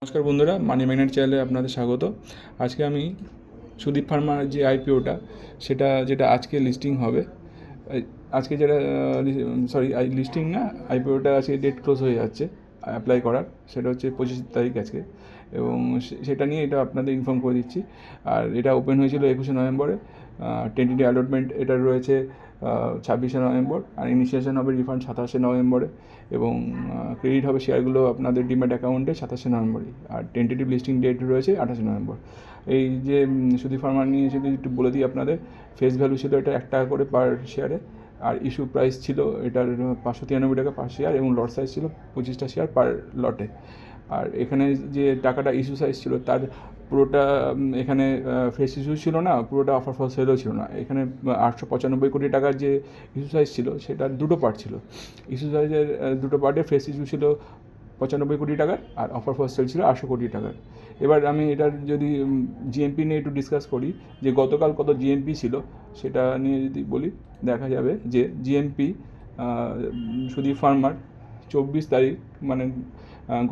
নমস্কার বন্ধুরা, money magnet চ্যানেলে আপনাদের স্বাগত। আজকে আমি সুদীপ ফার্মার যে আইপিওটা যেটা আজকে লিস্টিং হবে, আজকে যেটা লিস্টিং না, আইপিওটা আজকে ডেট ক্লোজ হয়ে যাচ্ছে অ্যাপ্লাই করার, সেটা হচ্ছে 25 তারিখ আজকে। এবং সেটা নিয়ে এটা আপনাদের ইনফর্ম করে দিচ্ছি। আর এটা ওপেন হয়েছিল 21শে নভেম্বরে। টেন্টেটিভ অ্যালটমেন্ট এটা রয়েছে 26শে নভেম্বর, আর ইনিশিয়েশন হবে রিফান্ড 27শে নভেম্বরে, এবং ক্রেডিট হবে শেয়ারগুলো আপনাদের ডিম্যাট অ্যাকাউন্টে 27শে নভেম্বরই। আর টেন্টেটিভ লিস্টিং ডেট রয়েছে 28শে নভেম্বর। এই যে সুদীপ ফার্মার নিয়ে যদি একটু বলে দিই আপনাদের, ফেস ভ্যালু ছিল এটা 1 টাকা করে পার শেয়ারে, আর ইস্যু প্রাইস ছিল এটার 593 টাকা পার শেয়ার, এবং লট সাইজ ছিল 25টা শেয়ার পার লটে। আর এখানে যে টাকাটা ইস্যু সাইজ ছিল তার পুরোটা, এখানে ফ্রেশ ইস্যু ছিল না, পুরোটা অফার ফল সেলও ছিল না। এখানে 895 কোটি টাকার যে ইস্যু সাইজ ছিল সেটার দুটো পার্ট ছিল। ইস্যু সাইজের দুটো পার্টে ফ্রেশ ইস্যু ছিল 95 কোটি টাকার, আর অফার ফর সেল ছিল 800 কোটি টাকার। এবার আমি এটার যদি জিএমপি নিয়ে একটু ডিসকাস করি, যে গতকাল কত জিএমপি ছিল সেটা নিয়ে যদি বলি, দেখা যাবে যে জিএমপি সুদীপ ফার্মার 24 তারিখ মানে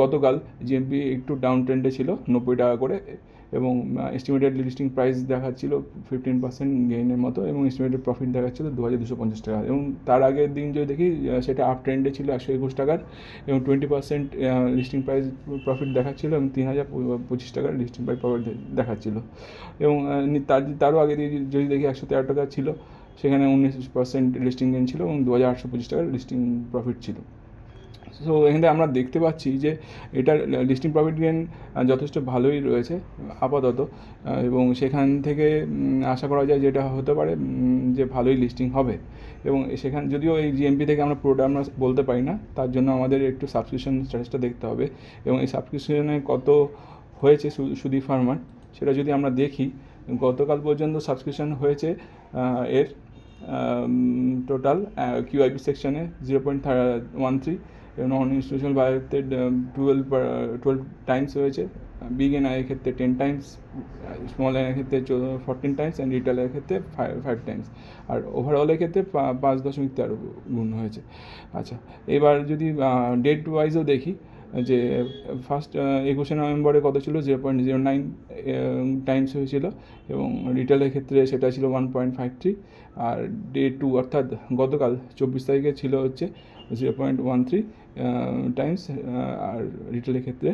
গতকাল জিএমপি একটু ডাউন ট্রেন্ডে ছিল 90 টাকা করে, এবং এস্টিমেটেড লিস্টিং প্রাইস দেখাচ্ছিল 15% গেইনের মতো, এবং এস্টিমেটেড প্রফিট দেখাচ্ছিল 2250 টাকা। এবং তার আগের দিন যদি দেখি সেটা আপ ট্রেন্ডে ছিল 121 টাকার, এবং 20% লিস্টিং প্রাইস প্রফিট দেখাচ্ছিল, এবং 3025 টাকার লিস্টিং প্রাইস প্রফিট দেখাচ্ছিল। এবং তারও আগে দিয়ে যদি দেখি 113 টাকা ছিল, সেখানে 19% লিস্টিং গেইন ছিল, এবং 2825 টাকার লিস্টিং প্রফিট ছিল। সো এখানে আমরা দেখতে পাচ্ছি যে এটার লিস্টিং প্রফিট গেইন যথেষ্ট ভালোই রয়েছে আপাতত, এবং সেখান থেকে আশা করা যায় যেটা হতে পারে যে ভালোই লিস্টিং হবে। এবং সেখানে যদিও এই জিএমপি থেকে আমরা পুরোটা আমরা বলতে পারি না, তার জন্য আমাদের একটু সাবস্ক্রিপশন স্ট্যাটাসটা দেখতে হবে, এবং এই সাবস্ক্রিপশনে কত হয়েছে সুদীপ ফার্মার সেটা যদি আমরা দেখি, গতকাল পর্যন্ত সাবস্ক্রিপশন হয়েছে এর টোটাল কিউআইপি সেকশনে 0.13, এবং নন ইনস্টিটিউশনাল বায়োতে 12 টাইমস হয়েছে, বিগ এন আইয়ের ক্ষেত্রে 10 টাইমস, স্মল এনের ক্ষেত্রে 14 টাইমস, অ্যান্ড রিটেলের ক্ষেত্রে 5 টাইমস, আর ওভারঅলের ক্ষেত্রে 5.13 গুণ হয়েছে। আচ্ছা, এবার যদি ডেট ওয়াইজও দেখি, যে ফার্স্ট 21শে নভেম্বরে কত ছিল, 0.09 টাইমস হয়েছিল, এবং রিটেলের ক্ষেত্রে সেটা ছিল 1.53, আর ডে 2 অর্থাৎ গতকাল 24 তারিখে ছিল হচ্ছে 0.13 টাইমস, আর রিটেলের ক্ষেত্রে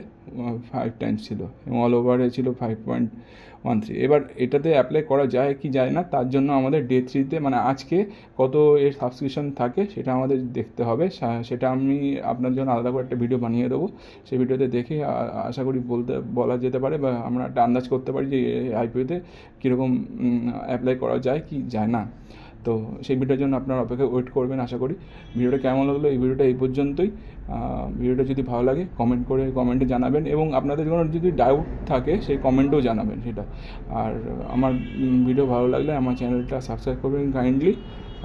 5 টাইমস ছিল, এবং অল ওভারে ছিল 5.13। এবার এটাতে অ্যাপ্লাই করা যায় কি যায় না, তার জন্য আমাদের ডে 3তে মানে আজকে কত এর সাবস্ক্রিপশন থাকে সেটা আমাদের দেখতে হবে। সেটা আমি আপনার জন্য আলাদা করে একটা ভিডিও বানিয়ে দেবো। সেই ভিডিওতে দেখে আশা করি বলা যেতে পারে, বা আমরা একটা আন্দাজ করতে পারি যে আইপিওতে কীরকম অ্যাপ্লাই করা যায় কি যায় না। তো সেই ভিডিওর জন্য আপনারা অপেক্ষায় ওয়েট করবেন আশা করি। ভিডিওটা কেমন লাগলো, এই ভিডিওটা এই পর্যন্তই। ভিডিওটা যদি ভালো লাগে কমেন্টে জানাবেন, এবং আপনাদের কোনো যদি ডাউট থাকে সেই কমেন্টেও জানাবেন সেটা। আর আমার ভিডিও ভালো লাগলে আমার চ্যানেলটা সাবস্ক্রাইব করবেন কাইন্ডলি,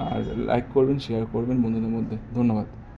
আর লাইক করবেন, শেয়ার করবেন বন্ধুদের মধ্যে। ধন্যবাদ।